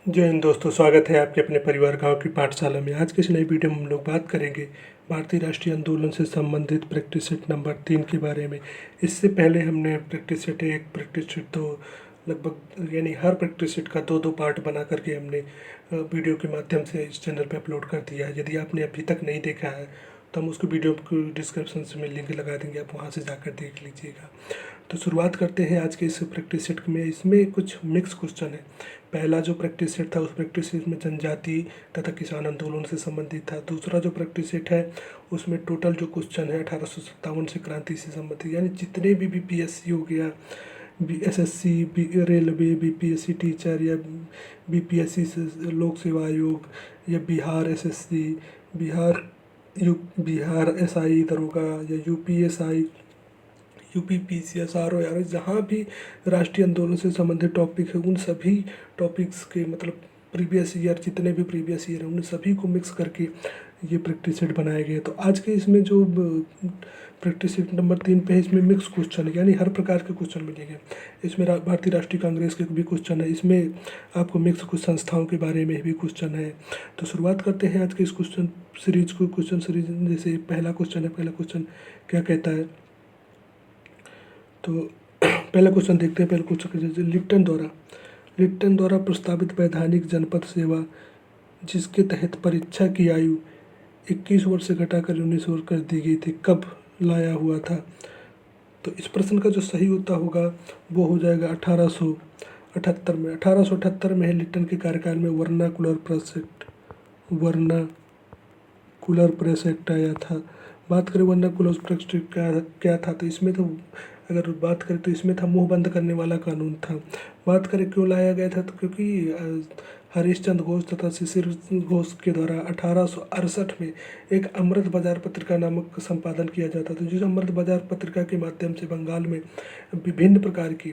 जय हिंद दोस्तों, स्वागत है आपके अपने परिवार गांव की पाठशाला में। आज की इस नई वीडियो में हम लोग बात करेंगे भारतीय राष्ट्रीय आंदोलन से संबंधित प्रैक्टिस सेट नंबर 3 के बारे में। इससे पहले हमने प्रैक्टिस सेट 1, प्रैक्टिस सेट 2, लगभग यानी हर प्रैक्टिस सेट का 2-2 पार्ट बना करके हमने वीडियो के माध्यम से इस चैनल पर अपलोड कर दिया है। यदि आपने अभी तक नहीं देखा है तो हम उसको वीडियो को डिस्क्रिप्शन में लिंक लगा देंगे, आप वहाँ से जाकर देख लीजिएगा। तो शुरुआत करते हैं आज के इस प्रैक्टिस सेट में। इसमें कुछ मिक्स क्वेश्चन है। पहला जो प्रैक्टिस सेट था उस प्रैक्टिस सेट में जनजाति तथा किसान आंदोलन से संबंधित था। दूसरा जो प्रैक्टिस सेट है उसमें टोटल जो क्वेश्चन है 1857 से क्रांति से संबंधित, यानी जितने भी बीपीएससी हो गया, एसएससी, रेलवे, बीपीएससी टीचर या बीपीएससी लोक सेवा आयोग या बिहार एसएससी, बिहार एसआई दरोगा या यूपीएसआई, यूपीपीसीएस, आरओ, यार जहाँ भी राष्ट्रीय आंदोलन से संबंधित टॉपिक है उन सभी टॉपिक्स के मतलब प्रीवियस ईयर, जितने भी प्रीवियस ईयर हैं उन सभी को मिक्स करके ये प्रैक्टिस सेट बनाए गए। तो आज के इसमें जो प्रैक्टिस सेट नंबर 3 पे है, इसमें मिक्स क्वेश्चन है, यानी हर प्रकार के क्वेश्चन मिलेंगे। इसमें भारतीय राष्ट्रीय कांग्रेस के भी क्वेश्चन है, इसमें आपको मिक्स कुछ संस्थाओं के बारे में भी क्वेश्चन है। तो शुरुआत करते हैं आज के इस क्वेश्चन सीरीज को। क्वेश्चन सीरीज जैसे पहला क्वेश्चन है, पहला क्वेश्चन क्या कहता है, तो पहला क्वेश्चन देखते हैं। पहला क्वेश्चन जैसे लिप्टन द्वारा प्रस्तावित वैधानिक जनपद सेवा जिसके तहत परीक्षा की आयु 21 वर्ष से घटाकर 19 वर्ष कर दी गई थी, कब लाया हुआ था? तो इस प्रश्न का जो सही उत्तर होगा वो हो जाएगा 1878 में। 1878 में लिप्टन के कार्यकाल में वर्नाकुलर प्रेस एक्ट आया था। बात करें वर्नाकुलर प्रेस एक्ट क्या था, तो इसमें तो अगर बात करें तो इसमें था मुंह बंद करने वाला कानून था। बात करें क्यों लाया गया था, तो क्योंकि हरीशचंद्र घोष तथा शिशिर घोष के द्वारा 1868 में एक अमृत बाजार पत्रिका नामक संपादन किया जाता था। जिस अमृत बाजार पत्रिका के माध्यम से बंगाल में विभिन्न प्रकार की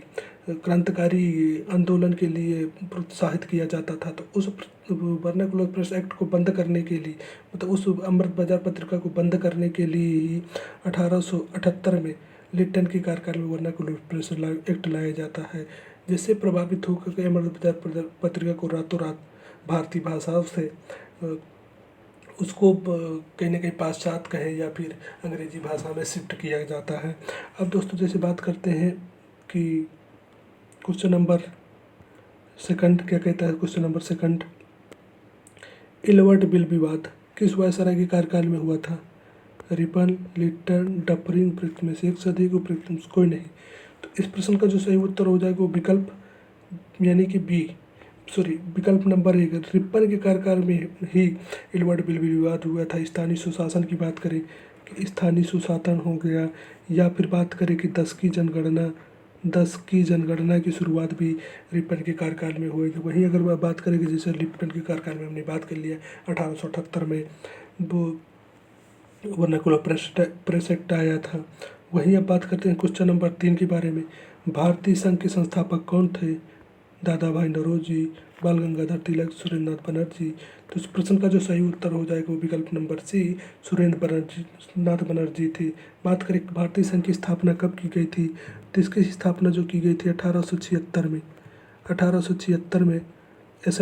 क्रांतिकारी आंदोलन के लिए प्रोत्साहित किया जाता था। तो उस वर्नाकुलर प्रेस एक्ट को बंद करने के लिए, मतलब उस अमृत बाजार पत्रिका को बंद करने के लिए ही 1878 में लिप्टन के कार्यकाल में वर्नाकुलर प्रेस एक्ट लाया जाता है, जिससे प्रभावित होकर के अमृत बाजार पत्रिका को रातों रात भारतीय भाषाओं से उसको कहीं ना कहीं पाश्चात्य कहें या फिर अंग्रेजी भाषा में शिफ्ट किया जाता है। अब दोस्तों जैसे बात करते हैं कि क्वेश्चन नंबर सेकंड क्या कहता है। Question number second, Ilbert bill विवाद किस वायसराय के कार्यकाल में हुआ था? रिपन, लिप्टन, डफरिन, उपयुक्त में से एक से अधिक, उपयुक्त कोई नहीं। तो इस प्रश्न का जो सही उत्तर हो जाएगा वो विकल्प यानी कि विकल्प नंबर 1, रिपन के कार्यकाल में ही इलवर्ट बिल विवाद हुआ था। स्थानीय सुशासन की बात करें कि स्थानीय सुशासन हो गया, या फिर बात करें कि 10 की जनगणना की शुरुआत भी रिपन के कार्यकाल में हुई थी। वहीं अगर बात करें कि जैसे लिप्टन के कार्यकाल में हमने बात कर लिया 1878 में वो वर्नाकुलर प्रेस एक्ट आया था। वहीं अब बात करते हैं क्वेश्चन नंबर 3 के बारे में। भारतीय संघ के संस्थापक कौन थे? दादा भाई नौरोजी, बाल गंगाधर तिलक, सुरेंद्रनाथ बनर्जी। तो इस प्रश्न का जो सही उत्तर हो जाएगा वो विकल्प नंबर सी, सुरेंद्रनाथ बनर्जी थे। बात करें भारतीय संघ की स्थापना कब की गई थी, तो इसकी स्थापना जो की गई थी 1876 में। 1876 में एस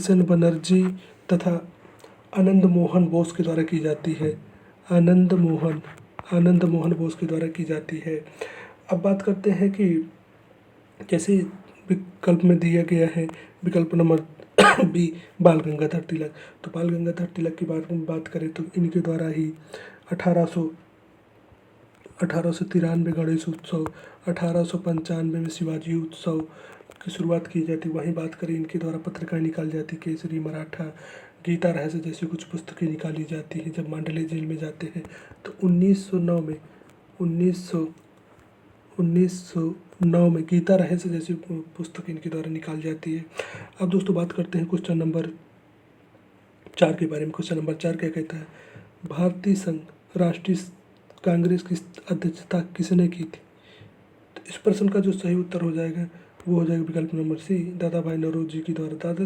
एन बनर्जी तथा आनंद मोहन बोस के द्वारा की जाती है। आनंद मोहन बोस के द्वारा की जाती है। अब बात करते हैं कि जैसे विकल्प में दिया गया है विकल्प नंबर बी, बाल गंगाधर तिलक। तो बाल गंगाधर तिलक की बात करें तो इनके द्वारा ही 1893 गणेश उत्सव, 1895 में शिवाजी उत्सव की शुरुआत की जाती। वहीं बात करें इनके द्वारा पत्रिकाएं निकाली जाती, केसरी, मराठा, गीता रहस्य जैसी कुछ पुस्तकें निकाली जाती हैं। जब मांडले जेल में जाते हैं तो 1909 में गीता रहस्य जैसी पुस्तक इनके द्वारा निकाली जाती है। अब दोस्तों बात करते हैं क्वेश्चन नंबर 4 के बारे में। क्वेश्चन नंबर 4 क्या कहता है, भारतीय संघ राष्ट्रीय कांग्रेस की अध्यक्षता किसने की थी? तो इस प्रश्न का जो सही उत्तर हो जाएगा वो हो जाएगा विकल्प नंबर सी, दादा भाई नौरोजी के द्वारा। दादा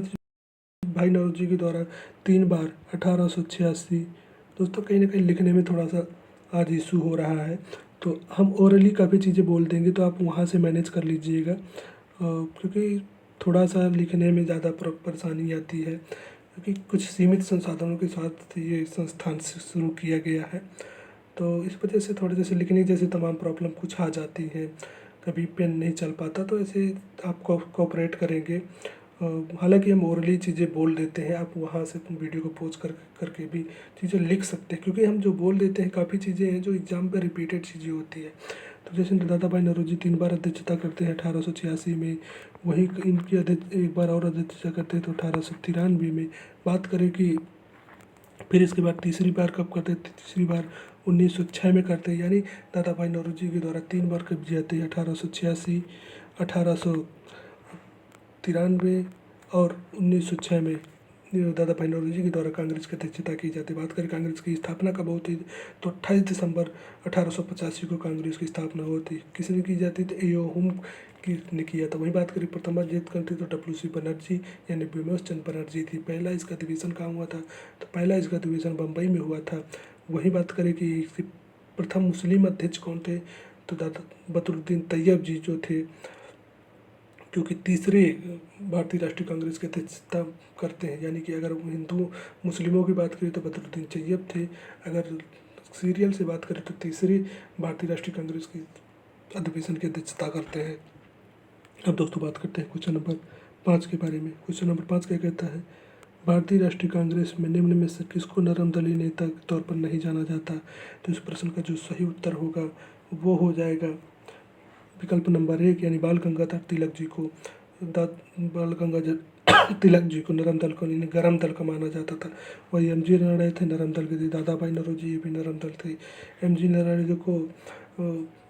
भाई नौरोजी के द्वारा 3 बार 1886। दोस्तों कहीं ना कहीं लिखने में थोड़ा सा आज इशू हो रहा है, तो हम ओरली काफ़ी चीज़ें बोल देंगे तो आप वहाँ से मैनेज कर लीजिएगा। क्योंकि थोड़ा सा लिखने में ज़्यादा परेशानी आती है, क्योंकि कुछ सीमित संसाधनों के साथ ये संस्थान शुरू किया गया है। तो इस वजह से थोड़े जैसे लिखने जैसे तमाम प्रॉब्लम कुछ आ जाती हैं, कभी पेन नहीं चल पाता, तो ऐसे आप कोऑपरेट करेंगे। हालांकि हम ओरली चीज़ें बोल देते हैं, आप वहाँ से वीडियो को पॉज करके भी चीज़ें लिख सकते हैं, क्योंकि हम जो बोल देते हैं काफ़ी चीज़ें हैं जो एग्ज़ाम पे रिपीटेड चीज़ें होती है। तो जैसे दादा भाई नौरोजी 3 बार अध्यक्षता करते हैं 1886 में, वहीं इनकी अध्यक्ष एक बार और अध्यक्षता करते हैं तो 1893 में। बात करें कि फिर इसके बाद तीसरी बार कब करते थे, तीसरी बार 1906 में करते हैं, यानी दादा भाई नौरोजी के द्वारा 3 बार कब जाते हैं, 1886, 1893 और 1906 में दादा भाई नौरोजी के द्वारा कांग्रेस की अध्यक्षता की जाती है। बात करें कांग्रेस की स्थापना कब होती है, तो 28 दिसंबर 1885 को कांग्रेस की स्थापना होती है। किसने की जाती थी, ए ओ हुम ने किया था। वहीं बात करें प्रथम बार जीत करते तो WC बनर्जी यानी बिमोश चंद्र बनर्जी थी। पहला इसका अधिवेशन कहाँ हुआ था, तो पहला इसका अधिवेशन बम्बई में हुआ था। वहीं बात करें कि प्रथम मुस्लिम अध्यक्ष कौन थे, तो दादा बदरुद्दीन तैयब जी जो थे, क्योंकि तीसरे भारतीय राष्ट्रीय कांग्रेस की अध्यक्षता करते हैं। यानी कि अगर हिंदू मुस्लिमों की बात करें तो बदरुद्दीन तैयब थे, अगर सीरियल से बात करें तो तीसरी भारतीय राष्ट्रीय कांग्रेस की अधिवेशन की अध्यक्षता करते हैं। अब दोस्तों बात करते हैं क्वेश्चन नंबर 5 के बारे में। क्वेश्चन नंबर 5 क्या कहता है, भारतीय राष्ट्रीय कांग्रेस में निम्न में से किसको नरम दलीय नेता के तौर पर नहीं जाना जाता। तो इस प्रश्न का जो सही उत्तर होगा वो हो जाएगा विकल्प नंबर 1 यानी बाल गंगाधर तिलक जी को। बाल गंगाधर तिलक जी को नरम दल को यानी गरम दल का माना जाता था। वही MG नरवणे थे नरम दल के थे, दादा भाई नौरोजी ये भी नरम दल थे। MG नरवणे को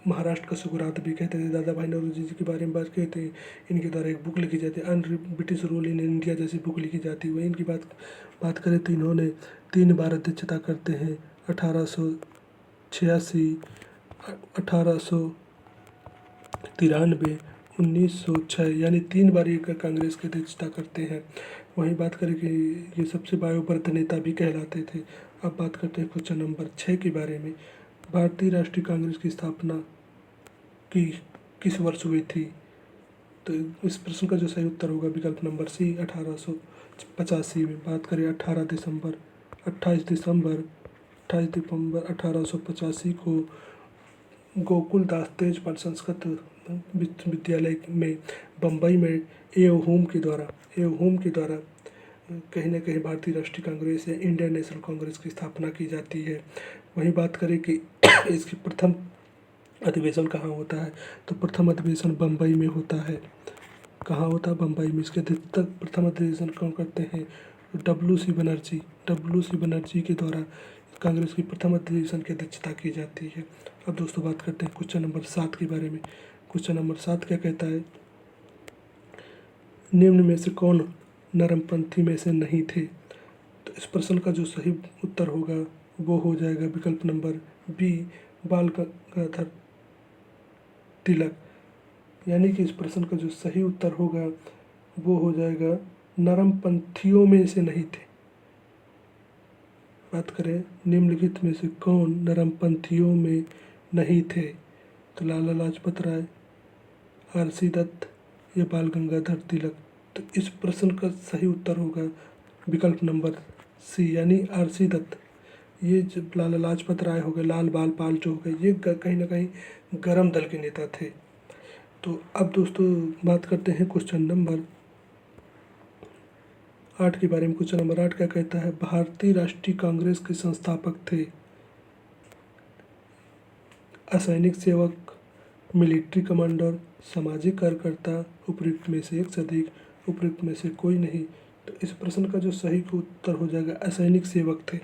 महाराष्ट्र का सुकरात भी कहते थे। दादा भाई नौरोजी जी के बारे में बात कहते हैं, इनके द्वारा एक बुक लिखी जाती है ब्रिटिश रूल इन इंडिया जैसी बुक लिखी जाती है। वही इनकी बात करें तो इन्होंने 3 बार अध्यक्षता करते हैं, 1886, 1893, 1906, यानी 3 बार ये कांग्रेस की अध्यक्षता करते हैं। वहीं बात करें कि ये सबसे वायोवृद्ध नेता भी कहलाते थे। अब बात करते हैं क्वेश्चन नंबर 6 के बारे में। भारतीय राष्ट्रीय कांग्रेस की स्थापना की किस वर्ष हुई थी, तो इस प्रश्न का जो सही उत्तर होगा विकल्प नंबर सी 1885 में। बात करें 28 दिसंबर 1885 को गोकुल दास तेजपाल संस्कृत विश्वविद्यालय में बम्बई में ए ओ हुम के द्वारा कहीं ना कहीं भारतीय राष्ट्रीय कांग्रेस या इंडियन नेशनल कांग्रेस की स्थापना की जाती है। वहीं बात करें कि इसकी प्रथम अधिवेशन कहाँ होता है, तो प्रथम अधिवेशन बम्बई में होता है। कहाँ होता है, बम्बई में। इसके प्रथम अधिवेशन कौन करते हैं, WC बनर्जी के द्वारा कांग्रेस की प्रथम अधिवेशन की अध्यक्षता की जाती है। अब दोस्तों बात करते हैं क्वेश्चन नंबर 7 के बारे में। क्वेश्चन नंबर 7 क्या कहता है, निम्न में से कौन नरमपंथी में से नहीं थे। तो इस प्रश्न का जो सही उत्तर होगा वो हो जाएगा विकल्प नंबर बी बाल गंगाधर तिलक। यानी कि इस प्रश्न का जो सही उत्तर होगा वो हो जाएगा नरमपंथियों में से नहीं थे। बात करें निम्नलिखित में से कौन नरमपंथियों में नहीं थे, तो लाला लाजपत राय, RC दत्त या बाल गंगाधर तिलक। तो इस प्रश्न का सही उत्तर होगा विकल्प नंबर सी यानी RC दत्त। ये जब लाला लाजपत राय हो गए, लाल बाल पाल जो हो गए, ये कहीं ना कहीं गरम दल के नेता थे। तो अब दोस्तों बात करते हैं क्वेश्चन नंबर 8 के बारे में। क्वेश्चन नंबर 8 क्या कहता है, भारतीय राष्ट्रीय कांग्रेस के संस्थापक थे असैनिक सेवक, मिलिट्री कमांडर, सामाजिक कार्यकर्ता, उपयुक्त में से एक से अधिक, उपयुक्त में से कोई नहीं। तो इस प्रश्न का जो सही उत्तर हो जाएगा असैनिक सेवक थे।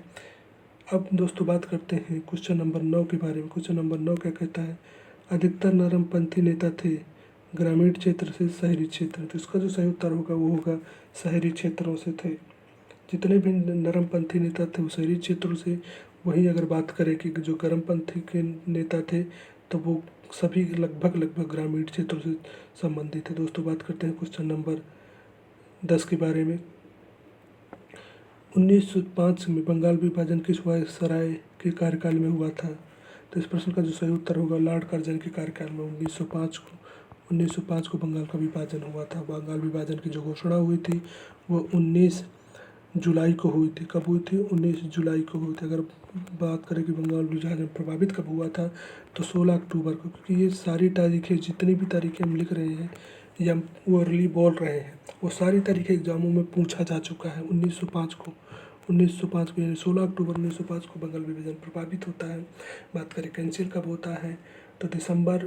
अब दोस्तों बात करते हैं क्वेश्चन नंबर 9 के बारे में। क्वेश्चन नंबर 9 क्या कहता है, अधिकतर नरमपंथी नेता थे ग्रामीण क्षेत्र से शहरी क्षेत्र। तो इसका जो सही उत्तर होगा वो होगा शहरी क्षेत्रों से थे। जितने भी नरमपंथी नेता थे वो शहरी क्षेत्रों से। वहीं अगर बात करें कि जो गर्मपंथी के नेता थे तो वो सभी लगभग ग्रामीण क्षेत्रों से संबंधित है। दोस्तों बात करते हैं क्वेश्चन नंबर 10 के बारे में। 1905 में बंगाल विभाजन किस वायसराय के कार्यकाल में हुआ था। तो इस प्रश्न का जो सही उत्तर होगा लॉर्ड कर्जन के कार्यकाल में 1905 1905 को बंगाल का विभाजन हुआ था। बंगाल विभाजन की जो घोषणा हुई थी वो 19 जुलाई को हुई थी। कब हुई थी? 19 जुलाई को हुई थी। अगर बात करें कि बंगाल विभाजन प्रभावित कब हुआ था तो 16 अक्टूबर को, क्योंकि ये सारी तारीखें, जितनी भी तारीखें हम लिख रहे हैं या ओरली बोल रहे हैं, वो सारी तारीखें एग्जामों में पूछा जा चुका है। 1905 को यानी 16 अक्टूबर 1905 को बंगाल विभाजन प्रभावित होता है। बात करें कैंसिल कब होता है तो दिसंबर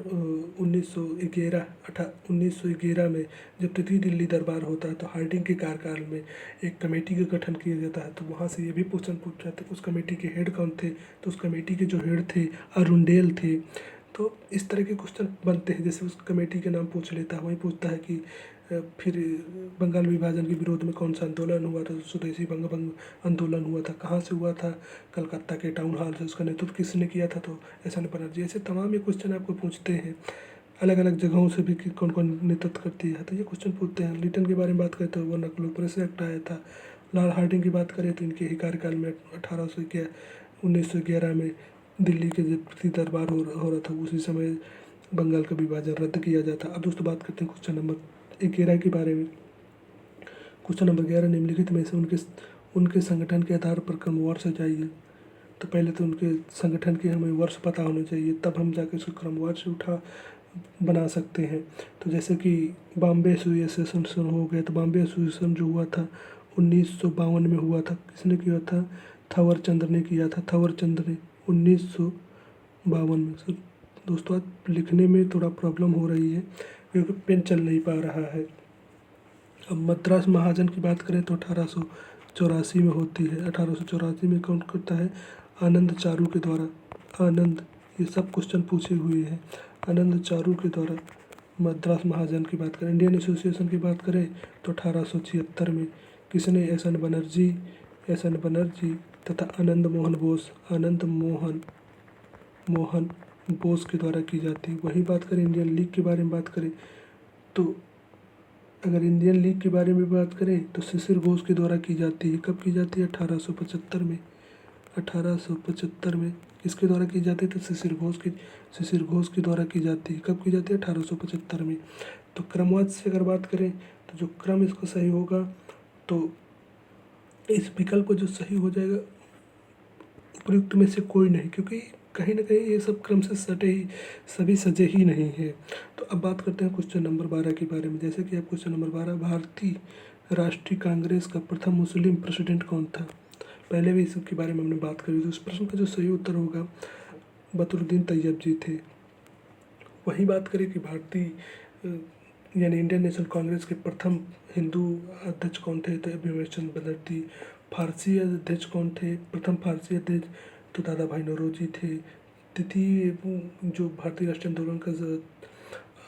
1911 में जब तृतीय दिल्ली दरबार होता है तो हार्डिंग के कार्यकाल में एक कमेटी का गठन किया जाता है। तो वहाँ से ये भी क्वेश्चन पूछा जाता है उस कमेटी के हेड कौन थे, तो उस कमेटी के जो हेड थे अरुंडेल थे। तो इस तरह के क्वेश्चन बनते हैं, जैसे उस कमेटी के नाम पूछ लेता है, वही पूछता है कि फिर बंगाल विभाजन के विरोध में कौन सा आंदोलन हुआ था, स्वदेशी भंग आंदोलन हुआ था, कहाँ से हुआ था, कलकत्ता के टाउन हॉल से, उसका नेतृत्व किसने किया था, तो एस एन बनर्जी। ऐसे तमाम ये क्वेश्चन आपको पूछते हैं। अलग अलग जगहों से भी कि कौन कौन नेतृत्व करती है, तो ये क्वेश्चन पूछते हैं। लिटन के बारे में बात करें तो वर्नाकुलर प्रेस एक्ट आया था। लॉर्ड हार्डिंग की बात करें तो इनके ही कार्यकाल में 1911 में दिल्ली के जब प्रति दरबार हो रहा था, उसी समय बंगाल का विभाजन रद्द किया जाता। अब दोस्तों बात करते हैं क्वेश्चन नंबर 11 के बारे में। क्वेश्चन नंबर 11, निम्नलिखित में से उनके संगठन के आधार पर क्रमवार से जाइए। तो पहले तो उनके संगठन के हमें वर्ष पता होना चाहिए, तब हम जाकर उसको क्रमवार से बना सकते हैं। तो जैसे कि बॉम्बे एसोसिएशन हो गया, तो बॉम्बे एसोसिएशन जो हुआ था 1952 में हुआ था। किसने किया था? थवर चंद ने किया था। थवर चंद ने 1952 में। सर दोस्तों आज लिखने में थोड़ा प्रॉब्लम हो रही है क्योंकि पेन चल नहीं पा रहा है। अब मद्रास महाजन की बात करें तो 1884 में होती है। 1884 में कौन करता है? आनंद चारू के द्वारा। आनंद, ये सब क्वेश्चन पूछे हुए हैं। आनंद चारू के द्वारा मद्रास महाजन की बात करें। इंडियन एसोसिएशन की बात करें तो 1876 में। किसने? एस एन बनर्जी तथा आनंद मोहन बोस के द्वारा की जाती है। वहीं बात करें इंडियन लीग के बारे में बात करें तो अगर इंडियन लीग के बारे में बात करें तो शिशिर घोष के द्वारा की जाती है। कब की जाती है? 1875 में। 1875 में किसके द्वारा की जाती है? तो शिशिर घोष के द्वारा की जाती है। कब की जाती है? 1875 में। तो क्रमवार से अगर बात करें तो जो क्रम इसका सही होगा तो इस विकल्प जो सही हो जाएगा उपयुक्त में से कोई नहीं, क्योंकि कहीं ना कहीं ये सब क्रम से सभी सजे ही नहीं है। तो अब बात करते हैं क्वेश्चन नंबर 12 के बारे में। जैसे कि आप क्वेश्चन नंबर 12, भारतीय राष्ट्रीय कांग्रेस का प्रथम मुस्लिम प्रेसिडेंट कौन था? पहले भी इसके बारे में हमने बात करी थी। उस प्रश्न का जो सही उत्तर होगा बदरुद्दीन तैयब जी थे। वही बात करें कि भारतीय यानी इंडियन नेशनल कांग्रेस के प्रथम हिंदू अध्यक्ष कौन थे? तो भीमेश चंद्र बनर्जी। फारसी अध्यक्ष कौन थे? प्रथम फारसी अध्यक्ष तो दादा भाई नौरोजी थे। तृतीय जो भारतीय राष्ट्रीय आंदोलन का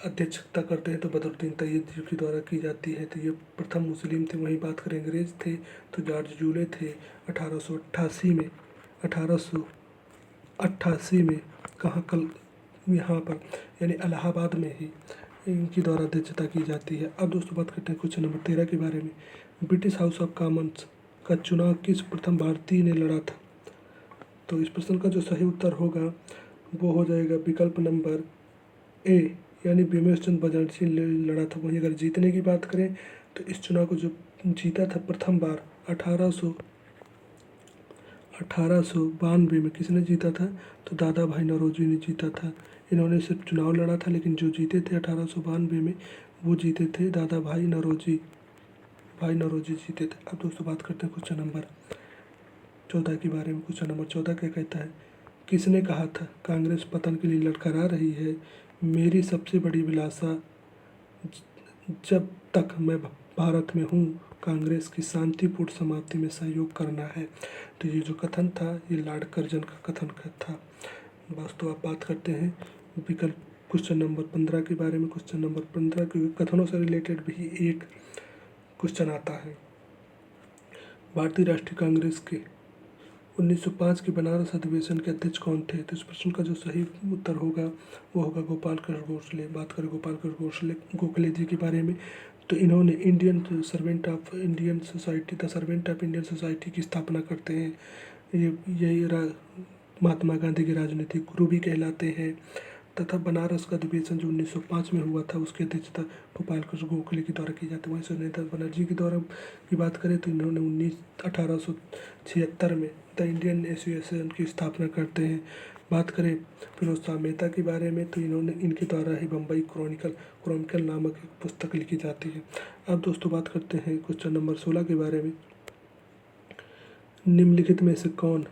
अध्यक्षता करते हैं तो बदरुद्दीन तैयब जी के द्वारा की जाती है। तो ये प्रथम मुस्लिम थे। वहीं बात करें अंग्रेज थे तो जॉर्ज जूले थे 1888 में। 1888 में कहाँ? कल यहाँ पर यानी इलाहाबाद में ही इनके द्वारा अध्यक्षता की जाती है। अब दोस्तों बात करते हैं क्वेश्चन नंबर 13 के बारे में। ब्रिटिश हाउस ऑफ कॉमन्स का चुनाव किस प्रथम भारतीय ने लड़ा था? तो इस प्रश्न का जो सही उत्तर होगा वो हो जाएगा विकल्प नंबर ए, यानी भीमेश चंद्र बनर्जी ने लड़ा था। वहीं अगर जीतने की बात करें तो इस चुनाव को जो जीता था प्रथम बार 1892 में किसने जीता था? तो दादा भाई नौरोजी ने जीता था। इन्होंने सिर्फ चुनाव लड़ा था, लेकिन जो जीते थे 1892 में वो जीते थे दादा भाई नौरोजी जीते थे। अब दोस्तों बात करते हैं क्वेश्चन नंबर 14 के बारे में। क्वेश्चन नंबर 14 क्या कहता है? किसने कहा था कांग्रेस पतन के लिए लड़खड़ा रही है? मेरी सबसे बड़ी विलासा जब तक मैं भारत में हूँ कांग्रेस की शांतिपूर्ण समाप्ति में सहयोग करना है। तो ये जो कथन था ये लॉर्ड कर्जन का कथन था। बस तो आप बात करते हैं विकल्प क्वेश्चन नंबर 15 के बारे में। क्वेश्चन नंबर 15 के कथनों से रिलेटेड भी एक क्वेश्चन आता है। भारतीय राष्ट्रीय कांग्रेस के 1905 के बनारस अधिवेशन के अध्यक्ष कौन थे? तो इस प्रश्न का जो सही उत्तर होगा वो होगा गोपाल कृष्ण गोखले। बात करें गोपाल कृष्ण गोखले जी के बारे में तो इन्होंने the servant of Indian society की स्थापना करते हैं। ये महात्मा गांधी के राजनीतिक गुरु भी कहलाते हैं। तथा बनारस का अधिवेशन जो 1905 में हुआ था उसकी अध्यक्षता गोपाल कृष्ण गोखले के द्वारा की जाती है। वहीं सूर्यनाथ बनर्जी के द्वारा की बात करें तो इन्होंने 1876 में द इंडियन एसोसिएशन की स्थापना करते हैं। बात करें फिरोज शाह मेहता के बारे में तो इनके द्वारा ही बम्बई क्रॉनिकल नामक एक पुस्तक लिखी जाती है। अब दोस्तों बात करते हैं क्वेश्चन नंबर 16 के बारे में। निम्नलिखित में से कौन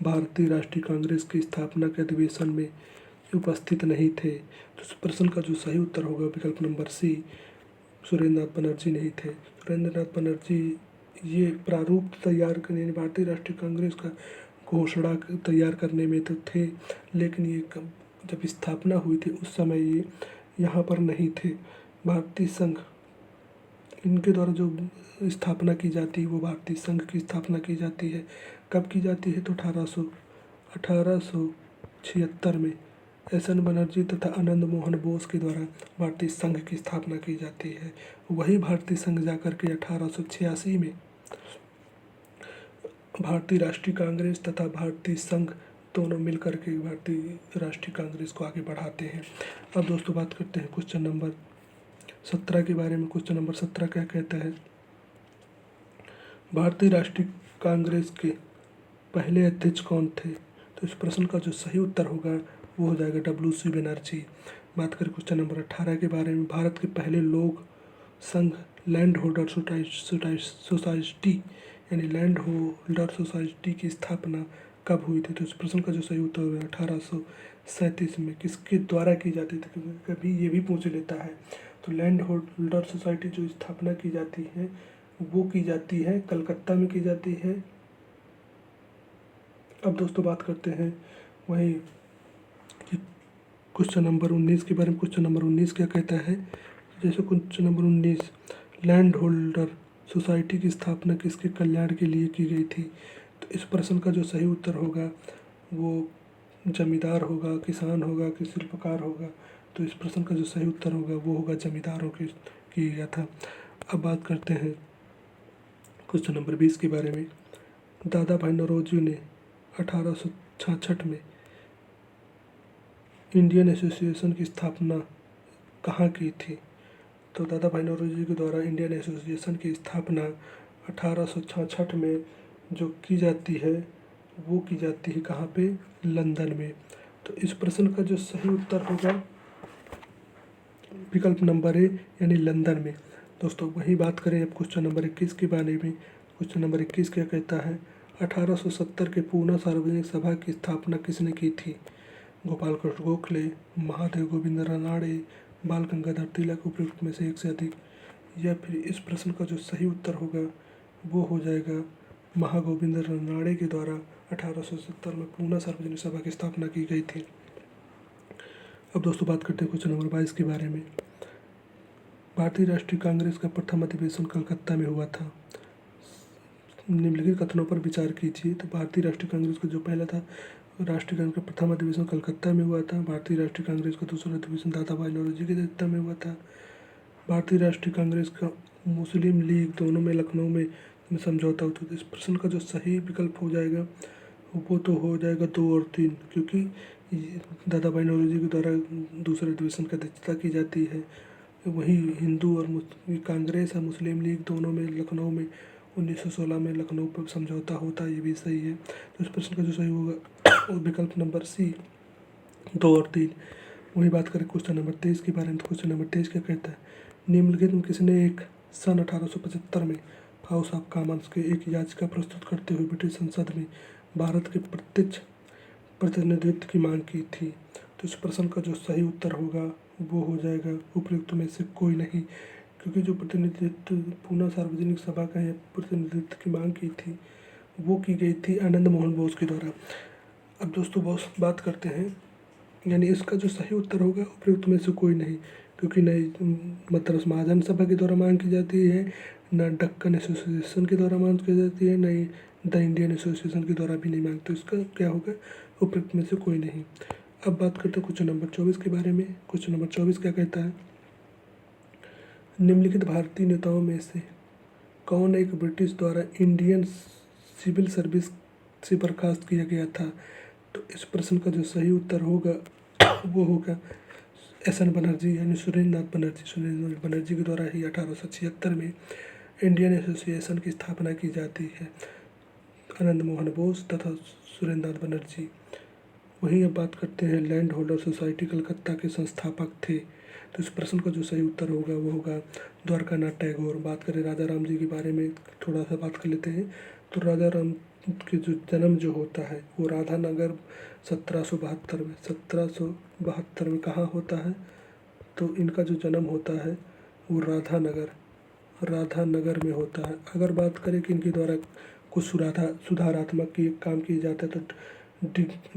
भारतीय राष्ट्रीय कांग्रेस की स्थापना के अधिवेशन में उपस्थित नहीं थे? तो इस प्रश्न का जो सही उत्तर होगा विकल्प नंबर सी, सुरेंद्रनाथ बनर्जी नहीं थे। सुरेंद्रनाथ बनर्जी ये प्रारूप तैयार करने, भारतीय राष्ट्रीय कांग्रेस का घोषणा तैयार करने में तो थे, लेकिन ये जब स्थापना हुई थी उस समय ये यहाँ पर नहीं थे। भारतीय संघ इनके द्वारा जो स्थापना की जाती है वो भारतीय संघ की स्थापना की जाती है। कब की जाती है? तो 1876 में एस.एन. बनर्जी तथा आनंद मोहन बोस के द्वारा भारतीय संघ की स्थापना की जाती है। वही भारतीय संघ जाकर के 1886 में भारतीय राष्ट्रीय कांग्रेस तथा भारतीय संघ दोनों मिलकर के भारतीय राष्ट्रीय कांग्रेस को आगे बढ़ाते हैं। अब दोस्तों बात करते हैं क्वेश्चन नंबर 17 के बारे में। क्वेश्चन नंबर 17 क्या कहता है? भारतीय राष्ट्रीय कांग्रेस के पहले अध्यक्ष कौन थे? तो इस प्रश्न का जो सही उत्तर होगा वो हो जाएगा W.C. बनर्जी। बात करें क्वेश्चन नंबर 18 के बारे में। भारत के पहले लोक संघ लैंड होल्डर सोसाइटी यानी लैंड होल्डर सोसाइटी की स्थापना कब हुई थी? तो इस प्रश्न का जो सही उत्तर होगा 1837 में। किसके द्वारा की जाती थी? क्योंकि कभी ये भी पूछ लेता है। तो लैंड होल्डर सोसाइटी जो स्थापना की जाती है वो की जाती है कलकत्ता में की जाती है। अब दोस्तों बात करते हैं वही क्वेश्चन नंबर 19 के बारे में। क्वेश्चन नंबर 19 क्या कहता है? जैसे question number 19, land holder society की स्थापना किसके कल्याण के लिए की गई थी? तो इस प्रश्न का जो सही उत्तर होगा वो जमींदार होगा, किसान होगा कि शिल्पकार होगा? तो इस प्रश्न का जो सही उत्तर होगा वो होगा जमींदारों की किया गया था। अब बात करते हैं क्वेश्चन नंबर 20 के बारे में। दादा भाई नौरोजी ने 1866 में इंडियन एसोसिएशन की स्थापना कहाँ की थी? तो दादा भाई नौरोजी के द्वारा इंडियन एसोसिएशन की स्थापना 1866 में जो की जाती है वो की जाती है कहाँ पे? लंदन में। तो इस प्रश्न का जो सही उत्तर होगा विकल्प नंबर ए यानी लंदन में। दोस्तों वही बात करें अब क्वेश्चन नंबर 21 के बारे में। क्वेश्चन नंबर 21 क्या कहता है? 1870 के पूना सार्वजनिक सभा की स्थापना किसने की थी? गोपाल कृष्ण गोखले, महादेव गोविंद रानड़े, बाल गंगाधर तिलक, उपयुक्त में से एक से अधिक? या फिर इस प्रश्न का जो सही उत्तर होगा वो हो जाएगा महागोविंद रानड़े के द्वारा 1870 में पूना सार्वजनिक सभा की स्थापना की गई थी। अब दोस्तों बात करते हैं क्वेश्चन नंबर 22 के बारे में। भारतीय राष्ट्रीय कांग्रेस का प्रथम अधिवेशन कलकत्ता में हुआ था। निम्नलिखित कथनों पर विचार कीजिए। तो भारतीय राष्ट्रीय कांग्रेस का जो पहला था राष्ट्रीय कांग्रेस का प्रथम अधिवेशन कलकत्ता में हुआ था। भारतीय राष्ट्रीय कांग्रेस का दूसरा अधिवेशन दादा भाई नौरोजी की अध्यक्षता में हुआ था। भारतीय राष्ट्रीय कांग्रेस का मुस्लिम लीग दोनों में लखनऊ में समझौता होता था। इस प्रश्न का जो सही विकल्प हो जाएगा वो तो हो जाएगा 2 और 3, क्योंकि दादा भाई नौरोजी के द्वारा दूसरे अधिवेशन की अध्यक्षता की जाती है। वही हिंदू और कांग्रेस और मुस्लिम लीग दोनों में लखनऊ में 1916 में लखनऊ पर समझौता होता है, ये भी सही है। तो इस प्रश्न का जो सही होगा वो विकल्प नंबर सी 2 और 3। वही बात करें क्वेश्चन नंबर 23 के बारे में। तो क्वेश्चन नंबर 23 क्या कहता है? निम्नलिखित में किसने एक सन 1875 में हाउस ऑफ कॉमन्स के एक याचिका प्रस्तुत करते हुए ब्रिटिश संसद में भारत के प्रत्यक्ष प्रतिनिधित्व की मांग की थी? तो इस प्रश्न का जो सही उत्तर होगा वो हो जाएगा उपयुक्त में से कोई नहीं, क्योंकि जो प्रतिनिधित्व पूना सार्वजनिक सभा का प्रतिनिधित्व की मांग की थी वो की गई थी आनंद मोहन बोस के द्वारा। अब दोस्तों बात करते हैं, यानी इसका जो सही उत्तर होगा उपयुक्त में से कोई नहीं, क्योंकि न मद्रास महाजन सभा के द्वारा मांग की जाती है, न डक्कन एसोसिएशन के द्वारा मांग की जाती है, न द इंडियन एसोसिएशन के द्वारा भी नहीं मांगते। तो इसका क्या होगा? उपयुक्त में से कोई नहीं। अब बात करते हैं क्वेश्चन नंबर 24 के बारे में। क्वेश्चन नंबर 24 क्या कहता है? निम्नलिखित भारतीय नेताओं में से कौन एक ब्रिटिश द्वारा इंडियन सिविल सर्विस से बर्खास्त किया गया था? तो इस प्रश्न का जो सही उत्तर होगा वो होगा SN बनर्जी यानी सुरेंद्र नाथ बनर्जी के द्वारा ही 1876 में इंडियन एसोसिएशन की स्थापना की जाती है। आनंद मोहन बोस तथा सुरेंद्र नाथ बनर्जी। वहीं अब बात करते हैं लैंड होल्डर सोसाइटी कलकत्ता के संस्थापक थे। तो इस प्रश्न का जो सही उत्तर होगा वो होगा द्वारकानाथ टैगोर। बात करें राजा राम जी के बारे में थोड़ा सा बात कर लेते हैं। तो राजा राम के जो जन्म जो होता है वो राधानगर 1772 में कहाँ होता है? तो इनका जो जन्म होता है वो राधानगर में होता है। अगर बात करें कि इनके द्वारा कुछ सुधारात्मक काम किए जाते हैं तो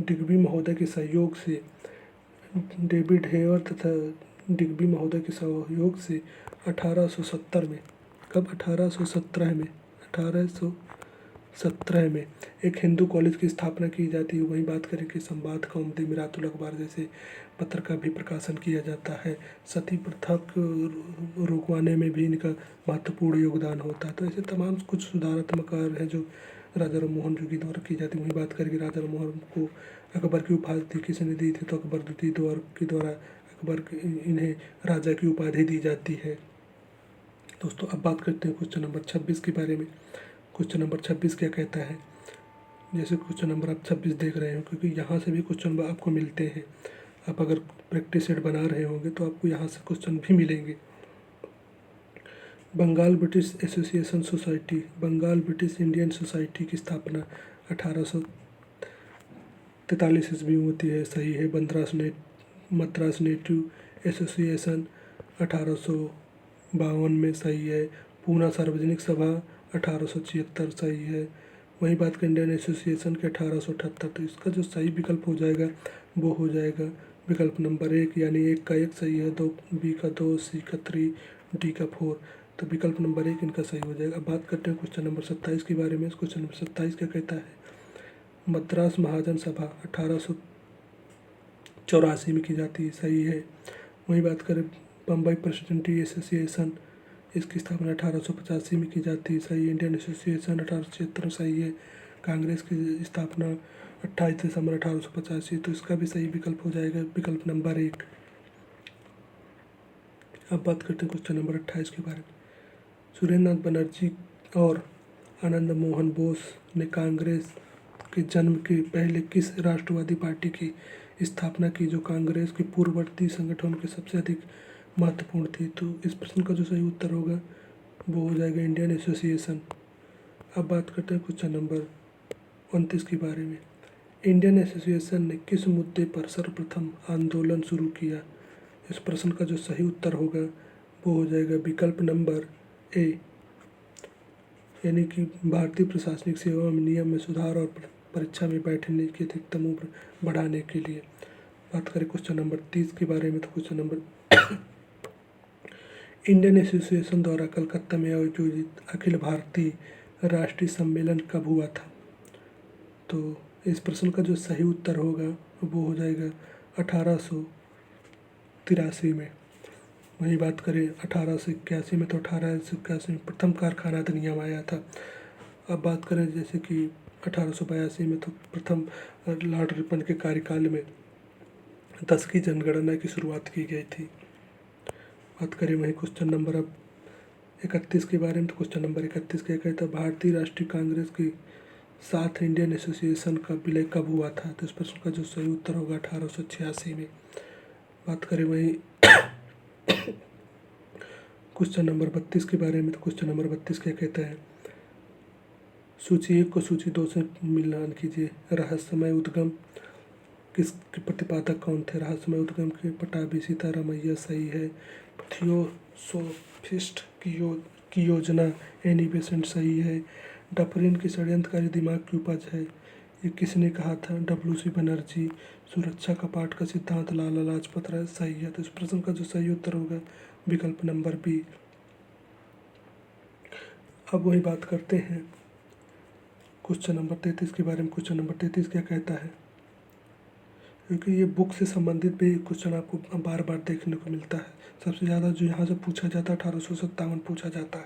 डिग्बी महोदय के सहयोग से डेविड हेयर तथा डिग्बी महोदय के सहयोग से 1870 में कब 1817 में एक हिंदू कॉलेज की स्थापना की जाती है। वहीं बात करें कि संवाद कौमुदी मिरातुल अखबार जैसे पत्र का भी प्रकाशन किया जाता है। सती प्रथा को रोकवाने में भी इनका महत्वपूर्ण योगदान होता है। तो ऐसे तमाम कुछ सुधारात्मक कार्य हैं जो राजा राम मोहन जो के द्वारा की जाती है। वहीं बात करें कि राजा राम मोहन को अकबर की उपाधि किसने दी थी? तो अकबर द्वितीय के द्वारा इन्हें राजा की उपाधि दी जाती है। दोस्तों अब बात करते हैं क्वेश्चन नंबर 26 के बारे में। क्वेश्चन नंबर 26 क्या कहता है? जैसे क्वेश्चन नंबर आप 26 देख रहे हो क्योंकि यहाँ से भी क्वेश्चन आपको मिलते हैं। आप अगर प्रैक्टिस सेट बना रहे होंगे तो आपको यहाँ से क्वेश्चन भी मिलेंगे। बंगाल ब्रिटिश इंडियन सोसाइटी की स्थापना 1843 ईस्वी में होती है। सही है। मद्रास नेटिव एसोसिएशन 1852 में। सही है। पूना सार्वजनिक सभा 1876 सही है। वहीं बात करें इंडियन एसोसिएशन के 1878। तो इसका जो सही विकल्प हो जाएगा वो हो जाएगा विकल्प नंबर 1 यानी 1 का 1 सही है, 2 बी का 2 सी का 3 डी का 4। तो विकल्प नंबर 1 इनका सही हो जाएगा। अब बात करते हैं क्वेश्चन नंबर 27 के बारे में। क्वेश्चन नंबर 27 क्या कहता है? मद्रास महाजन सभा 1884 में की जाती है। सही है। वहीं बात करें बम्बई प्रेसिडेंटी एसोसिएशन इसकी स्थापना 1885 में की जाती है। सही। इंडियन एसोसिएशन 1876 सही है। कांग्रेस की स्थापना 28 दिसंबर 1885। तो इसका भी सही विकल्प हो जाएगा विकल्प नंबर 1। अब बात करते हैं क्वेश्चन नंबर 28 के बारे में। सुरेंद्र नाथ बनर्जी और आनंद मोहन बोस ने कांग्रेस के जन्म के पहले किस राष्ट्रवादी पार्टी की स्थापना की जो कांग्रेस के पूर्ववर्ती संगठन के सबसे अधिक महत्वपूर्ण थी? तो इस प्रश्न का जो सही उत्तर होगा वो हो जाएगा इंडियन एसोसिएशन। अब बात करते हैं क्वेश्चन नंबर 29 के बारे में। इंडियन एसोसिएशन ने किस मुद्दे पर सर्वप्रथम आंदोलन शुरू किया? इस प्रश्न का जो सही उत्तर होगा वो हो जाएगा विकल्प नंबर ए यानी कि भारतीय प्रशासनिक सेवा में नियम में सुधार और परीक्षा में बैठने की अधिकतम उम्र बढ़ाने के लिए। बात करें क्वेश्चन नंबर 30 के बारे में। तो क्वेश्चन नंबर इंडियन एसोसिएशन द्वारा कलकत्ता में आयोजित अखिल भारतीय राष्ट्रीय सम्मेलन कब हुआ था? तो इस प्रश्न का जो सही उत्तर होगा वो हो जाएगा 1883 में। वहीं बात करें 1881 में तो 1881 में प्रथम कारखाना अधिनियम आया था। अब बात करें जैसे कि 1882 में तो प्रथम लॉर्ड रिपन के कार्यकाल में 10 की जनगणना की शुरुआत की गई थी। बात करें वहीं क्वेश्चन नंबर अब 31 के बारे में। तो क्वेश्चन नंबर 31 क्या कहता है? भारतीय राष्ट्रीय कांग्रेस के साथ इंडियन एसोसिएशन का विलय कब हुआ था? तो इस प्रश्न का जो सही उत्तर होगा 1886 में। बात करें वहीं क्वेश्चन नंबर 32 के बारे में। तो क्वेश्चन नंबर 32 क्या कहता है? सूची 1 को सूची 2 से मिलान कीजिए। रहस्यमय उद्गम किसके प्रतिपादक कौन थे? रहस्यमय उद्गम के पटाभी सीतारामैया सही है। थियोसोफिस्ट की योजना एनी बेसेंट सही है। डफरिन की षड्यंत्रकारी दिमाग की उपज है ये किसने कहा था? डब्ल्यू.सी. बनर्जी। सुरक्षा कपाट का सिद्धांत लाला लाजपत राय सही है। तो इस प्रश्न का जो सही उत्तर होगा विकल्प नंबर बी। अब वही बात करते हैं क्वेश्चन नंबर 33 के बारे में। क्वेश्चन नंबर 33 क्या कहता है? क्योंकि ये बुक से संबंधित भी क्वेश्चन आपको बार बार देखने को मिलता है। सबसे ज़्यादा जो यहाँ से पूछा जाता है 1857 पूछा जाता है।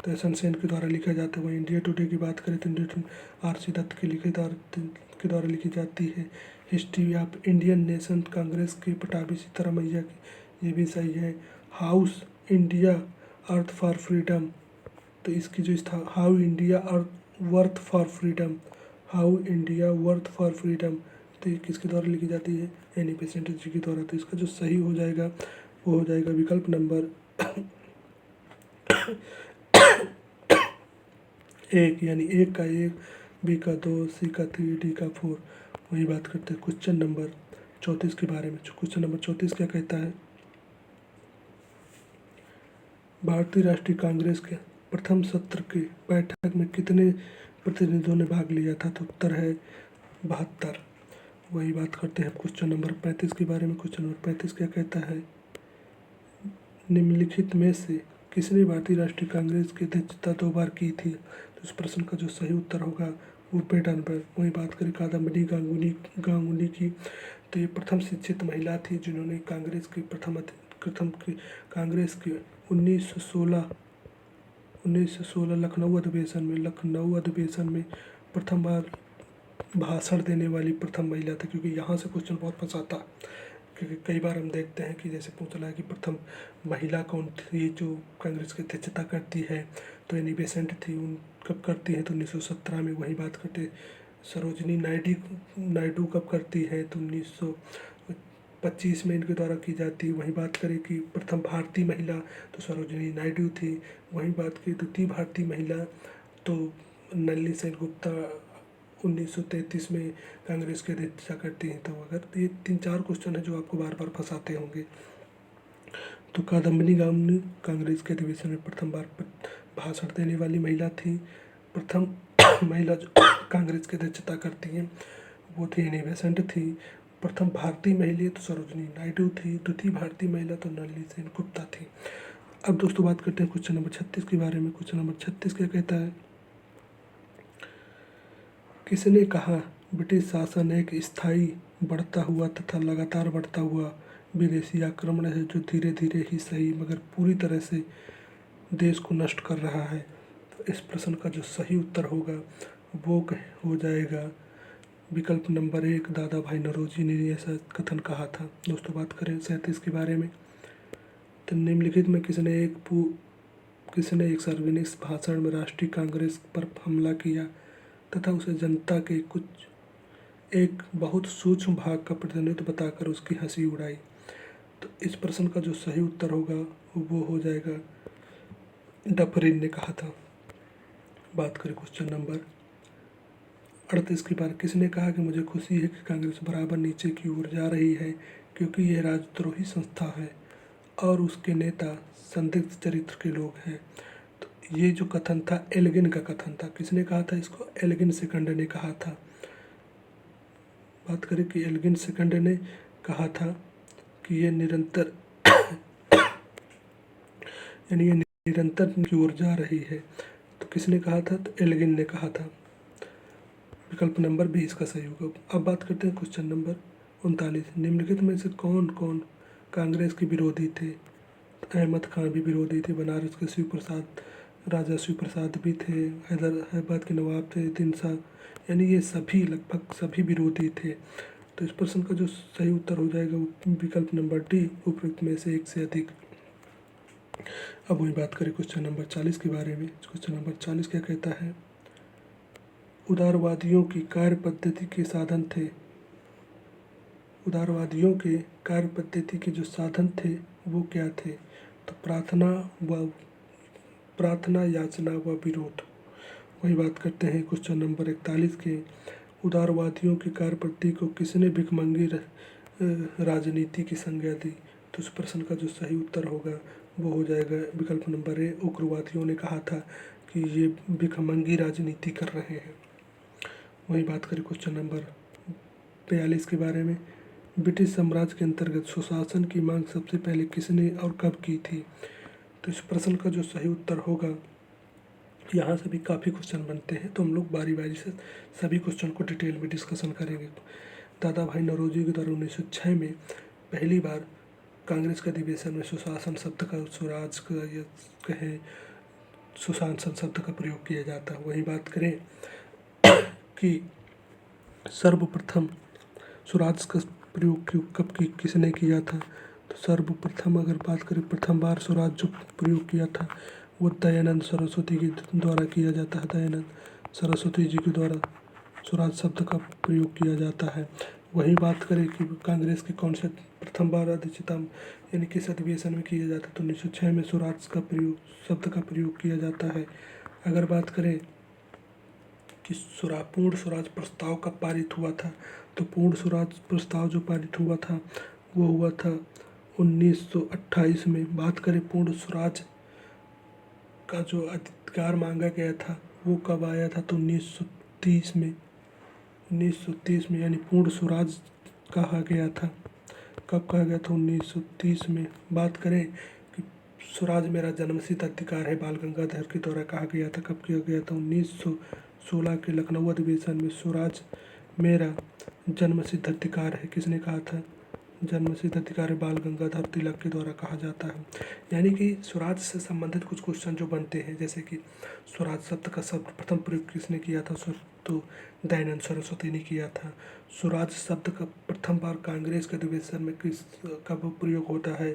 तो एस एन सेन के द्वारा लिखा जाता है। वहीं इंडिया टुडे की बात करें तो इंडिया आर सी दत्त के द्वारा लिखी जाती है। History of Indian nation Congress की पटाभी सीतारामैया की, ये भी सही है। House India earth for freedom, तो इसकी जो था how India earth worth for freedom, how India worth for freedom, तो ये किसके द्वारा लिखी जाती है, एनी बेसेंट जी के द्वारा। तो इसका जो सही हो जाएगा वो हो जाएगा विकल्प नंबर एक, यानी एक का एक, बी का दो, सी का 3, डी का 4। वही बात करते हैं क्वेश्चन नंबर 34 के बारे में। क्वेश्चन नंबर 34 क्या कहता है, भारतीय राष्ट्रीय कांग्रेस के प्रथम सत्र की बैठक में कितने प्रतिनिधियों ने भाग लिया था, तो उत्तर है 72। वही बात करते हैं क्वेश्चन नंबर 35 के बारे में। क्वेश्चन नंबर 35 क्या कहता है, निम्नलिखित में से किसने भारतीय राष्ट्रीय कांग्रेस की अध्यक्षता 2 बार की थी, तो इस प्रश्न का जो सही उत्तर होगा वो पेटर्नबर्ग। वही बात करें कादम्बरी गांगुली की, तो ये प्रथम शिक्षित महिला थी जिन्होंने कांग्रेस की कांग्रेस की 1916 लखनऊ अधिवेशन में प्रथम बार भाषण देने वाली प्रथम महिला थी। क्योंकि यहाँ से क्वेश्चन बहुत फंसाता, क्योंकि कई बार हम देखते हैं कि जैसे पूछ रहा है कि प्रथम महिला कौन थी जो कांग्रेस की अध्यक्षता करती है, तो एनी बेसेंट थी। उन कब करती है, तो 1917 में। वही बात करते सरोजनी नायडू कब करती है, तो 1925 में इनके द्वारा की जाती है। वही बात करें कि प्रथम भारतीय महिला, तो सरोजनी नायडू थी। वही बात की द्वितीय भारतीय महिला, तो नलिनी सेनगुप्ता 1933 में कांग्रेस की अध्यक्षता करती हैं। तो अगर ये 3-4 क्वेश्चन है जो आपको बार बार फंसाते होंगे। तो कादम्बनी गांगुली कांग्रेस के अधिवेशन में प्रथम बार भाषण देने वाली महिला थी। प्रथम महिला जो कांग्रेस की अध्यक्षता करती हैं वो थी एनी बेसेंट थी। प्रथम भारतीय महिला तो सरोजनी नायडू थी। द्वितीय भारतीय महिला तो नलिनी सेनगुप्ता थी। अब दोस्तों बात करते हैं क्वेश्चन नंबर 36 के बारे में। क्वेश्चन नंबर 36 क्या कहता है, किसने कहा ब्रिटिश शासन एक स्थायी बढ़ता हुआ तथा लगातार बढ़ता हुआ विदेशी आक्रमण है जो धीरे धीरे ही सही मगर पूरी तरह से देश को नष्ट कर रहा है। तो इस प्रश्न का जो सही उत्तर होगा वो हो जाएगा विकल्प नंबर 1, दादा भाई नौरोजी ने ऐसा कथन कहा था। दोस्तों बात करें 37 के बारे में, तो निम्नलिखित में किसने एक सार्वजनिक भाषण में राष्ट्रीय कांग्रेस पर हमला किया तथा उसे जनता के एक बहुत सूक्ष्म भाग का प्रतिनिधित्व बताकर उसकी हंसी उड़ाई। तो इस प्रश्न का जो सही उत्तर होगा वो हो जाएगा डफरिन ने कहा था। बात करें क्वेश्चन नंबर 38 की बार, किसने कहा कि मुझे खुशी है कि कांग्रेस बराबर नीचे की ओर जा रही है क्योंकि यह राजद्रोही संस्था है और उसके नेता संदिग्ध चरित्र के लोग हैं। तो ये जो कथन था एल्गिन का कथन था। किसने कहा था इसको, एल्गिन सेकंड ने कहा था। बात करें कि एल्गिन सेकंड ने कहा था कि ये निरंतर यानी ये निरंतर की ओर जा रही है। तो किसने कहा था, तो एल्गिन ने कहा था। विकल्प नंबर 20 का सही होगा। अब बात करते हैं क्वेश्चन नंबर 39, निम्नलिखित में से कौन कौन कांग्रेस के विरोधी थे। तो अहमद खान भी विरोधी थे, बनारस के राजा शिव प्रसाद भी थे, हैदराबाद के नवाब थे दिन शाह, यानी ये सभी लगभग सभी विरोधी थे। तो इस प्रश्न का जो सही उत्तर हो जाएगा विकल्प नंबर डी, उपयुक्त में से एक से अधिक। अब वही बात करें क्वेश्चन नंबर 40 के बारे में। क्वेश्चन नंबर 40 क्या कहता है, उदारवादियों की कार्य पद्धति के साधन थे। उदारवादियों के कार्य पद्धति के जो साधन थे वो क्या थे, तो प्रार्थना याचना व विरोध। वही बात करते हैं क्वेश्चन नंबर 41 के, उदारवादियों की कार्य पद्धति को किसने भिखमंगी राजनीति की संज्ञा दी। तो इस प्रश्न का जो सही उत्तर होगा वो हो जाएगा विकल्प नंबर ए, उग्रवादियों ने कहा था कि ये भिखमंगी राजनीति कर रहे हैं। वही बात करें क्वेश्चन नंबर 42 के बारे में, ब्रिटिश साम्राज्य के अंतर्गत सुशासन की मांग सबसे पहले किसने और कब की थी। तो इस प्रश्न का जो सही उत्तर होगा, यहाँ से भी काफ़ी क्वेश्चन बनते हैं तो हम लोग बारी बारी से सभी क्वेश्चन को डिटेल में डिस्कशन करेंगे। दादा भाई नौरोजी के द्वारा 1906 में पहली बार कांग्रेस के अधिवेशन में सुशासन शब्द का, स्वराज का या कहें सुशासन शब्द का प्रयोग किया जाता है। वही बात करें कि सर्वप्रथम स्वराज का प्रयोग किसने किया था? तो सर्वप्रथम अगर बात करें प्रथम बार स्वराज जो प्रयोग किया था वो दयानंद सरस्वती के द्वारा किया जाता है। दयानंद सरस्वती जी के द्वारा स्वराज शब्द का प्रयोग किया जाता है। वही बात करें कि कांग्रेस के कौन से प्रथम बार अध्यक्षता यानी किस अधिवेशन में किया जाता है, तो 1906 में स्वराज का प्रयोग शब्द का प्रयोग किया जाता है। अगर बात करें कि पूर्ण स्वराज प्रस्ताव कब पारित हुआ था, तो पूर्ण स्वराज प्रस्ताव जो पारित हुआ था वो हुआ था 1928 में। बात करें पूर्ण स्वराज का जो अधिकार मांगा गया था वो कब आया था, तो 1930 में। 1930 में यानी पूर्ण स्वराज कहा गया था। कब कहा गया था? 1930 में। बात करें कि स्वराज मेरा जन्मसिद्ध अधिकार है, बाल गंगाधर के द्वारा कहा गया था। कब किया गया था? 1916 के लखनऊ अधिवेशन में स्वराज मेरा जन्मसिद्ध अधिकार है किसने कहा था? जन्मसिद्ध अधिकार बाल गंगाधर तिलक के द्वारा कहा जाता है। यानी कि स्वराज से संबंधित कुछ क्वेश्चन जो बनते हैं, जैसे कि स्वराज शब्द का सर्वप्रथम प्रयोग किसने किया था, तो दयानंद सरस्वती ने किया था। स्वराज शब्द का प्रथम बार कांग्रेस के अधिवेशन में कब प्रयोग होता है,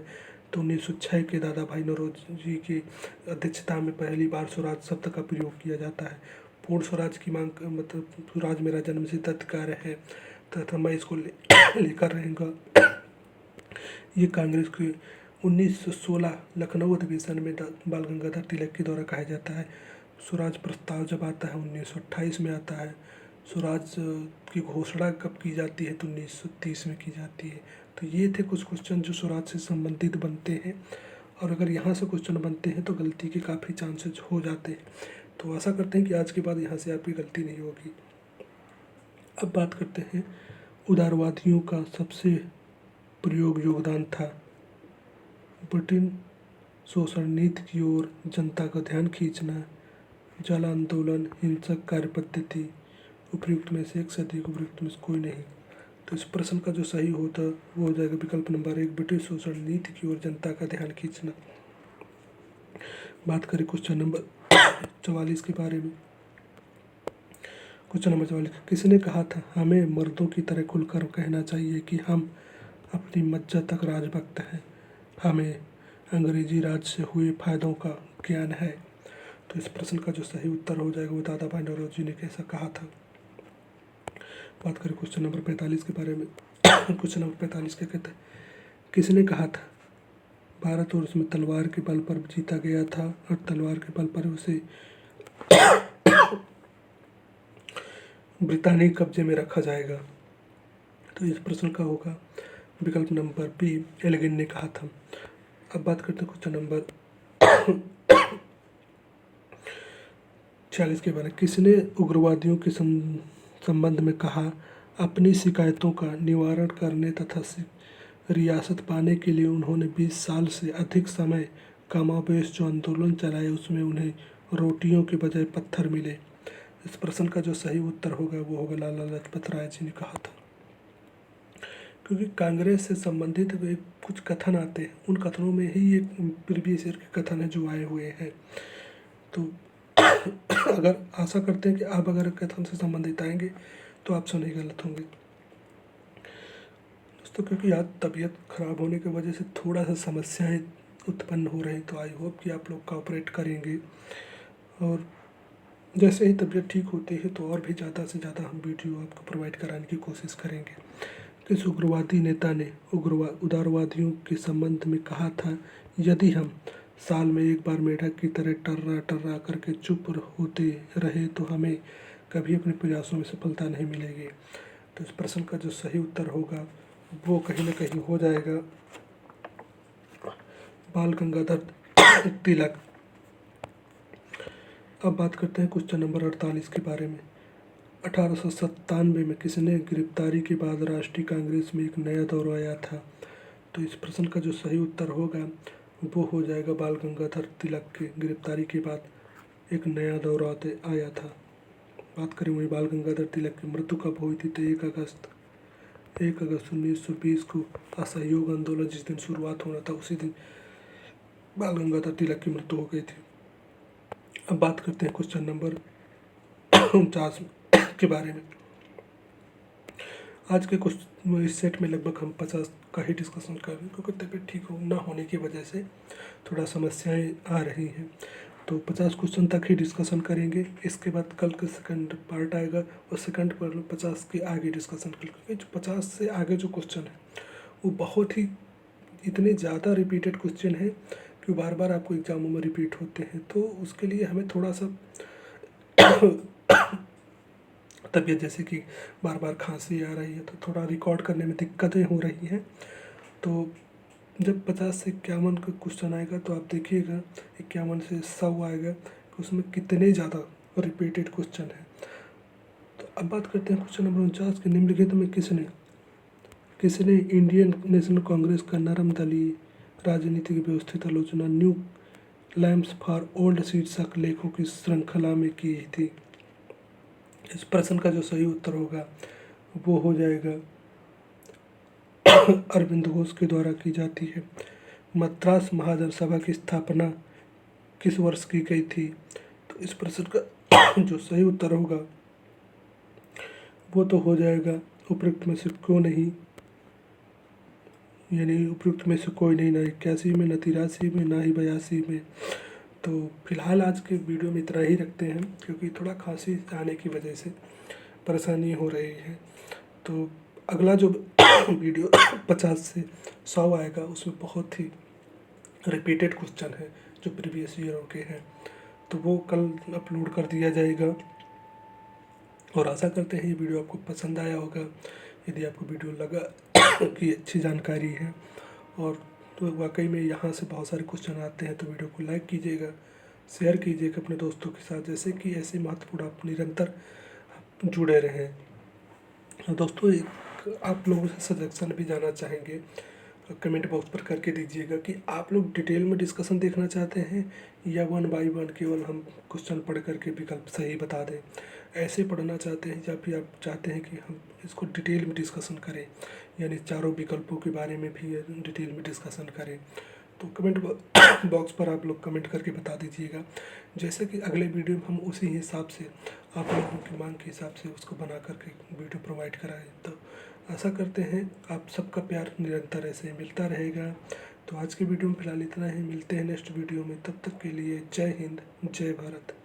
तो 1906 के दादा भाई नौरोजी जी की अध्यक्षता में पहली बार स्वराज शब्द का प्रयोग किया जाता है। पूर्ण स्वराज की मांग मतलब स्वराज मेरा जन्मसिद्ध अधिकार है तथा मैं इसको लेकर रहूँगा, ये कांग्रेस के 1916 लखनऊ अधिवेशन में बाल गंगाधर तिलक के द्वारा कहा जाता है। स्वराज प्रस्ताव जब आता है 1928 में आता है। स्वराज की घोषणा कब की जाती है, तो 1930 में की जाती है। तो ये थे कुछ क्वेश्चन जो स्वराज से संबंधित बनते हैं, और अगर यहाँ से क्वेश्चन बनते हैं तो गलती के काफ़ी चांसेस हो जाते हैं। तो आशा करते हैं कि आज के बाद यहाँ से आपकी गलती नहीं होगी। अब बात करते हैं उदारवादियों का सबसे प्रयोग योगदान था। ब्रिटेन शोषण नीति की ओर जनता का ध्यान खींचना, जल आंदोलन, हिंसक कार्य पद्धति, उपयुक्त में से एक से अधिक, उपयुक्त में से कोई नहीं। तो इस प्रश्न का जो सही होता वो हो जाएगा विकल्प नंबर 1, ब्रिटिश शोषण नीति की ओर जनता का ध्यान खींचना। बात करें क्वेश्चन नंबर 44 के बारे में। क्वेश्चन नंबर 44, किसने कहा था हमें मर्दों की तरह खुलकर कहना चाहिए कि हम अपनी मज्जा तक राजभक्त हैं, हमें अंग्रेजी राज से हुए फायदों का ज्ञान है। तो इस प्रश्न का जो सही उत्तर हो जाएगा वो दादा भाई नौरोजी ने कैसा कहा था। बात करें क्वेश्चन नंबर 45 के बारे में। क्वेश्चन नंबर 45 क्या कहते हैं, किसने कहा था भारत और उसमें तलवार के बल पर जीता गया था और तलवार के बल पर उसे ब्रितानी कब्जे में रखा जाएगा। तो इस प्रश्न का होगा विकल्प नंबर बी, एल्गिन ने कहा था। अब बात करते हैं क्वेश्चन नंबर 46 के बारे में, किसने उग्रवादियों के संबंध में कहा अपनी शिकायतों का निवारण करने तथा रियासत पाने के लिए उन्होंने 20 साल से अधिक समय कमाबेश जो आंदोलन चलाए उसमें उन्हें रोटियों के बजाय पत्थर मिले। इस प्रश्न का जो सही उत्तर होगा वो होगा लाला लाजपत राय जी ने कहा था। क्योंकि कांग्रेस से संबंधित कुछ कथन आते हैं, उन कथनों में ही ये प्रीवियस ईयर के कथन है जो आए हुए हैं। तो अगर आशा करते हैं कि आप अगर कथन से संबंधित आएंगे तो आप नहीं गलत होंगे दोस्तों। क्योंकि आज तबीयत ख़राब होने की वजह से थोड़ा सा समस्याएं उत्पन्न हो रही, तो आई होप कि आप लोग कोऑपरेट करेंगे, और जैसे ही तबीयत ठीक होती है तो और भी ज़्यादा से ज़्यादा हम वीडियो आपको प्रोवाइड कराने की कोशिश करेंगे। किस उग्रवादी नेता ने उदारवादियों के संबंध में कहा था, यदि हम साल में एक बार मेढक की तरह टर्रा टर्रा करके चुप होते रहे तो हमें कभी अपने प्रयासों में सफलता नहीं मिलेगी। तो इस प्रश्न का जो सही उत्तर होगा वो कहीं ना कहीं हो जाएगा बाल गंगाधर तिलक। अब बात करते हैं क्वेश्चन नंबर 48 के बारे में। 1897 में किसने गिरफ्तारी के बाद राष्ट्रीय कांग्रेस में एक नया दौर आया था। तो इस प्रश्न का जो सही उत्तर होगा वो हो जाएगा बाल गंगाधर तिलक के गिरफ्तारी के बाद एक नया दौर आया था। बात करें वही बाल गंगाधर तिलक की मृत्यु कब हुई थी, तो 1 अगस्त 1920 को असहयोग आंदोलन जिस दिन शुरुआत होना था उसी दिन बाल गंगाधर तिलक की मृत्यु हो गई थी। अब बात करते हैं क्वेश्चन नंबर 49 के बारे में। आज के कुछ इस सेट में लगभग हम 50 का ही डिस्कशन कर रहे हैं, क्योंकि तबीयत ठीक ना होने की वजह से थोड़ा समस्याएं आ रही हैं। तो 50 क्वेश्चन तक ही डिस्कशन करेंगे। इसके बाद कल का सेकंड पार्ट आएगा और सेकंड पार्ट में 50 के आगे डिस्कशन करेंगे, क्योंकि जो 50 से आगे जो क्वेश्चन है वो बहुत ही इतने ज़्यादा रिपीटेड क्वेश्चन है कि बार बार आपको एग्जामों में रिपीट होते हैं। तो उसके लिए हमें थोड़ा सा तबीयत जैसे कि बार बार खांसी आ रही है तो थोड़ा रिकॉर्ड करने में दिक्कतें हो रही हैं। तो जब 50 से 51 का क्वेश्चन आएगा तो आप देखिएगा 51 से 100 आएगा कि उसमें कितने ज़्यादा रिपीटेड क्वेश्चन है। तो अब बात करते हैं क्वेश्चन नंबर 49 के। निम्नलिखित में किसने इंडियन नेशनल कांग्रेस का नरम दलीय राजनीतिक व्यवस्थित आलोचना न्यू लैम्प्स फॉर ओल्ड शीर्षक लेखों की श्रृंखला में की थी? इस प्रश्न का जो सही उत्तर होगा वो हो जाएगा अरविंद घोष के द्वारा की जाती है। मद्रास महाजन सभा की स्थापना किस वर्ष की गई थी? तो इस प्रश्न का जो सही उत्तर होगा वो तो हो जाएगा उपयुक्त में से क्यों नहीं, यानी उपयुक्त में से कोई नहीं, ना 81 में, ना 83 में, ना ही 82 में। तो फिलहाल आज के वीडियो में इतना ही रखते हैं, क्योंकि थोड़ा खांसी आने की वजह से परेशानी हो रही है। तो अगला जो वीडियो 50 से 100 आएगा उसमें बहुत ही रिपीटेड क्वेश्चन है जो प्रीवियस ईयरों के हैं, तो वो कल अपलोड कर दिया जाएगा। और आशा करते हैं ये वीडियो आपको पसंद आया होगा। यदि आपको वीडियो लगा कि अच्छी जानकारी है और तो वाकई में यहाँ से बहुत सारे क्वेश्चन आते हैं, तो वीडियो को लाइक कीजिएगा, शेयर कीजिएगा अपने दोस्तों के साथ, जैसे कि ऐसे महत्वपूर्ण आप निरंतर जुड़े रहें। दोस्तों एक आप लोगों से सजेशन भी जाना चाहेंगे, कमेंट बॉक्स पर करके दीजिएगा कि आप लोग डिटेल में डिस्कशन देखना चाहते हैं या 1 बाय 1 केवल हम क्वेश्चन पढ़ करके विकल्प सही बता दें, ऐसे पढ़ना चाहते हैं, या फिर आप चाहते हैं कि हम इसको डिटेल में डिस्कशन करें, यानी चारों विकल्पों के बारे में भी डिटेल में डिस्कशन करें। तो कमेंट बॉक्स पर आप लोग कमेंट करके बता दीजिएगा, जैसे कि अगले वीडियो में हम उसी हिसाब से आप लोगों की मांग के हिसाब से उसको बना करके वीडियो प्रोवाइड कराएं। तो आशा करते हैं आप सबका प्यार निरंतर ऐसे मिलता रहेगा। तो आज की वीडियो में फिलहाल इतना ही, मिलते हैं नेक्स्ट वीडियो में, तब तक के लिए जय हिंद, जय भारत।